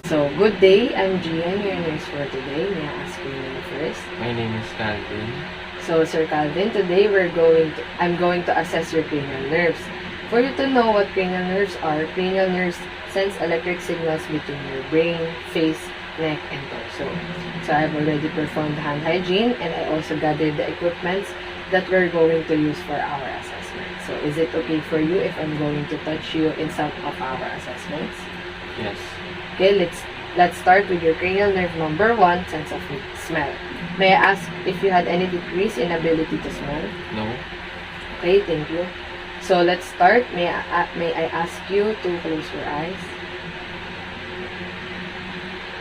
So, good day. I'm Gian, your nurse for today. May I ask your name first? My name is Calvin. So, Sir Calvin, today I'm going to assess your cranial nerves. For you to know what cranial nerves are, cranial nerves sends electric signals between your brain, face, neck, and torso. So, I've already performed hand hygiene and I also gathered the equipments that we're going to use for our assessment. So, is it okay for you if I'm going to touch you in some of our assessments? Yes. Okay, let's start with your cranial nerve number 1, sense of smell. May I ask if you had any decrease in ability to smell? No. Okay, thank you. So let's start. May I ask you to close your eyes?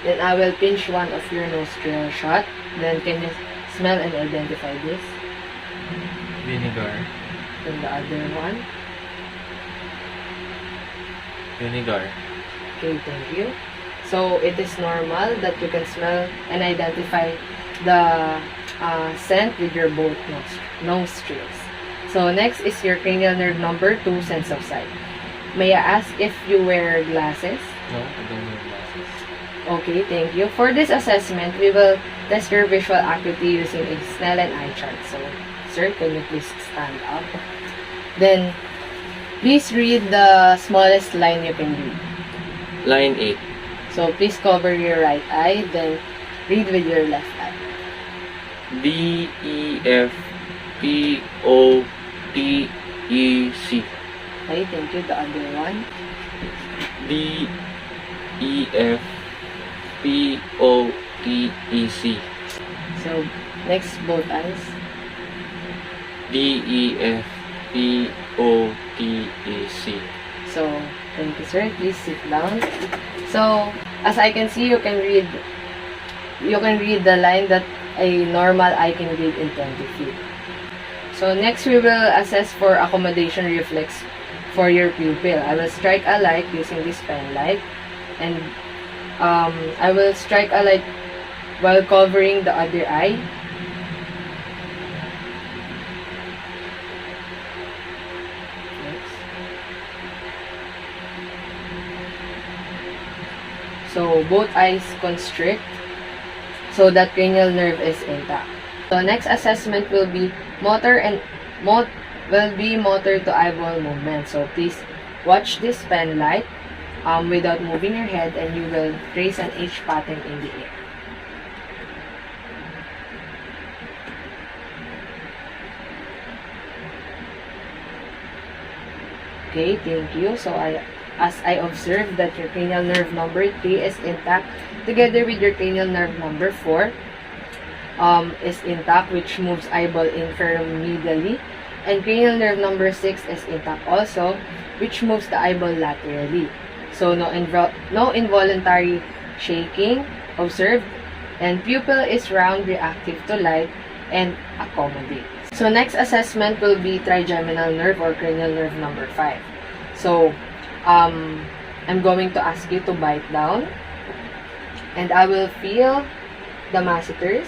Then I will pinch one of your nostril shot. Then can you smell and identify this? Vinegar. Then the other one. Vinegar. Okay, thank you. So, it is normal that you can smell and identify the scent with your both nostrils. So, next is your cranial nerve number 2, sense of sight. May I ask if you wear glasses? No, I don't wear glasses. Okay, thank you. For this assessment, we will test your visual acuity using a Snellen eye chart. So, sir, can you please stand up? Then, please read the smallest line you can read. Line 8. So, please cover your right eye, then read with your left eye. D, E, F, P, O, T, E, C. Okay, thank you. The other one. D, E, F, P, O, T, E, C. So, next, both eyes. D, E, F, P, O, T, E, C. So, thank you, sir. Please sit down. So, as I can see, you can read the line that a normal eye can read in 20 feet. So, next we will assess for accommodation reflex for your pupil. I will strike a light using this pen light, and I will strike a light while covering the other eye. So, both eyes constrict so that cranial nerve is intact. So, next assessment will be motor to eyeball movement. So, please watch this pen light without moving your head, and you will trace an H pattern in the air. Okay, thank you. So, as I observe that your cranial nerve number 3 is intact, together with your cranial nerve number 4 is intact, which moves eyeball inframedially, and cranial nerve number 6 is intact also, which moves the eyeball laterally. So, no involuntary shaking observed, and pupil is round, reactive to light, and accommodate. So, next assessment will be trigeminal nerve or cranial nerve number 5. So, I'm going to ask you to bite down, and I will feel the masseters,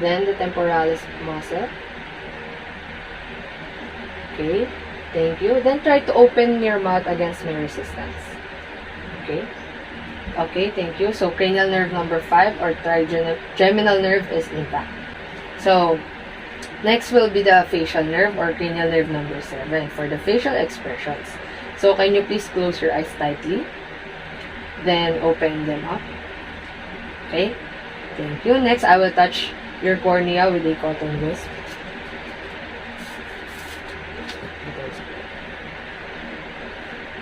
then the temporalis muscle. Okay, thank you. Then try to open your mouth against my resistance. Okay. Okay, thank you. So, cranial nerve number 5 or trigeminal nerve is intact. So, next will be the facial nerve or cranial nerve number 7 for the facial expressions. So, can you please close your eyes tightly? Then, open them up. Okay? Thank you. Next, I will touch your cornea with a cotton wisp.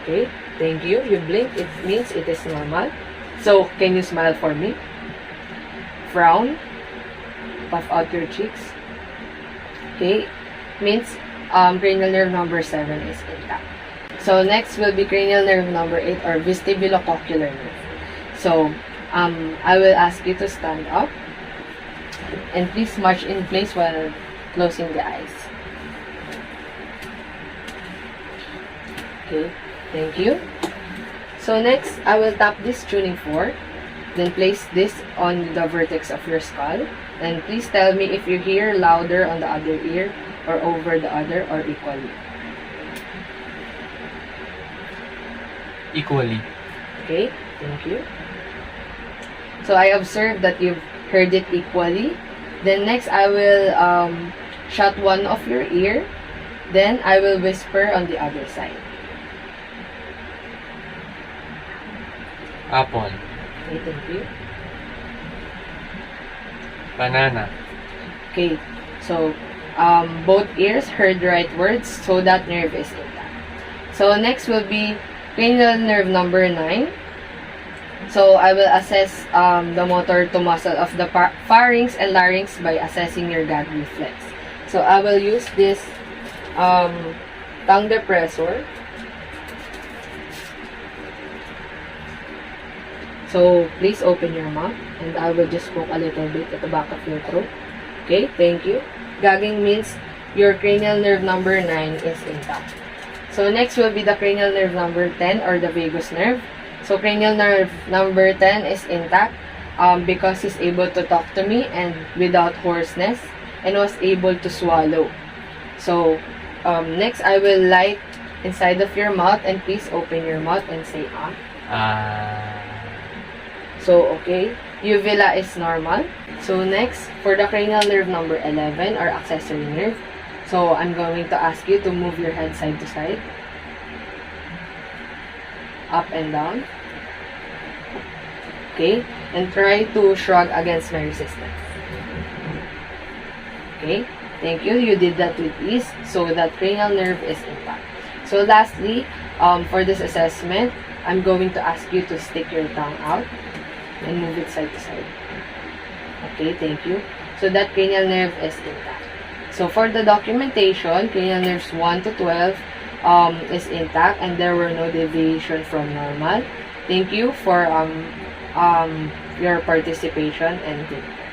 Okay? Thank you. You blink, it means it is normal. So, can you smile for me? Frown. Puff out your cheeks. Okay, means cranial nerve number 7 is intact. So, next will be cranial nerve number 8 or vestibulocochlear nerve. So, I will ask you to stand up and please march in place while closing the eyes. Okay, thank you. So, next, I will tap this tuning fork, then place this on the vertex of your skull. And please tell me if you hear louder on the other ear or over the other or equally. equally. Okay, thank you. So I observe that you've heard it equally. Then next, I will shut one of your ear. Then I will whisper on the other side. Apple, Okay, thank you. banana, Okay, so both ears heard the right words, so that nerve is intact. So next will be cranial nerve number 9. So I will assess the motor to muscle of the pharynx and larynx by assessing your gag reflex. So I will use this tongue depressor. So please open your mouth and I will just poke a little bit at the back of your throat. Okay, thank you. Gagging means your cranial nerve number 9 is intact. So next will be the cranial nerve number 10 or the vagus nerve. So cranial nerve number 10 is intact because he's able to talk to me and without hoarseness and was able to swallow. So next I will light inside of your mouth and please open your mouth and say ah. So okay, uvula is normal. So next, for the cranial nerve number 11 or accessory nerve, so I'm going to ask you to move your head side to side, up and down. Okay, and try to shrug against my resistance. Okay, thank you. You did that with ease, so that cranial nerve is intact. So lastly, for this assessment, I'm going to ask you to stick your tongue out and move it side to side. Okay, thank you. So that cranial nerve is intact. So for the documentation, cranial nerves 1 to 12 is intact and there were no deviation from normal. Thank you for your participation and take care.